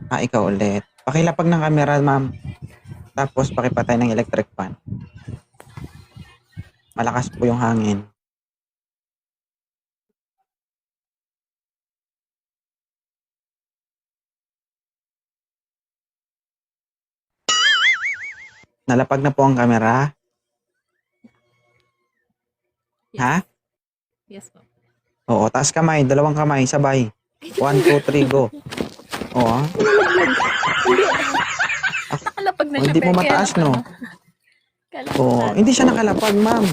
Ikaw ulit. Pakilapag ng camera, ma'am. Tapos pakipatay ng electric fan. Malakas po yung hangin. Nalapag na po ang camera. Yes. Ha? Yes po. Oo, taas kamay. Dalawang kamay, sabay. 1, 2, 3, go. Oo. Nakalapag na siya. Hindi mo pero mataas, kaya no? Kalapag. Oo, hindi siya nakalapag, ma'am.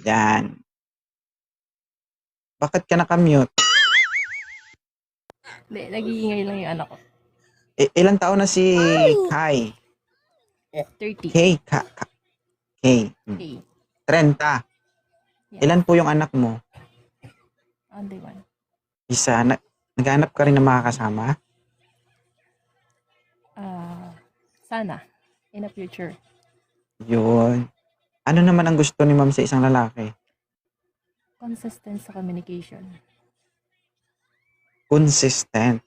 Yan. Bakit ka nakamute? Hindi, nag-iingay lang yung anak ko. Ilang taon na si Kai? 30. Kay. Kay. Okay. 30. Yeah. Ilan po yung anak mo? Only one. Isa. Naghanap ka rin ng makakasama? Sana. In the future. Yun. Ano naman ang gusto ni ma'am sa isang lalaki? Consistent sa communication. Consistent.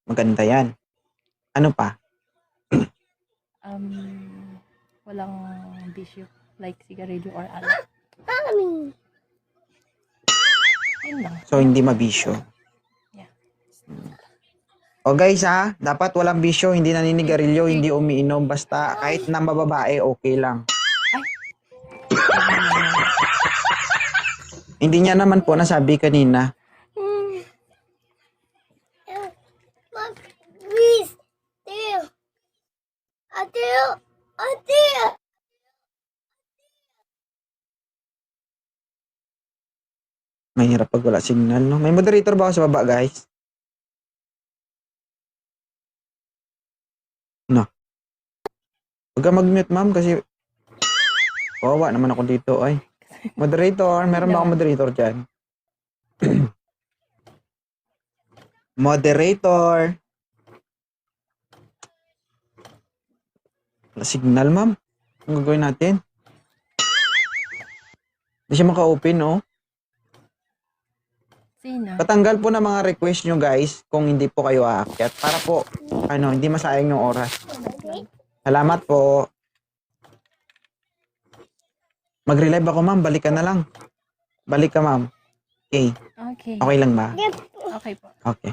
Maganda yan. Ano pa? Walang bisyo. Like sigarilyo or alak. Yun lang. So, hindi mabisyo. Yeah. O guys ha, dapat walang bisyo, hindi naninigarilyo, hindi umiinom, basta kahit na mababae, okay lang. Hindi niya naman po nasabi kanina. Mahirap pag wala signal, no? May moderator ba ako sa baba, guys? No. Huwag ka mag-mute, ma'am, kasi kawawa naman ako dito, ay. Moderator, meron ba akong moderator dyan? Moderator. Wala signal, ma'am. Ang gagawin natin? Hindi siya maka-open, no? Sino? Patanggal po ng mga request nyo, guys, kung hindi po kayo aakyat. Para po, hindi masayang yung oras. Salamat po. Mag-relive ako, ma'am. Balik ka na lang. Balik ka, ma'am. Okay. Okay. Okay lang ba? Okay po. Okay.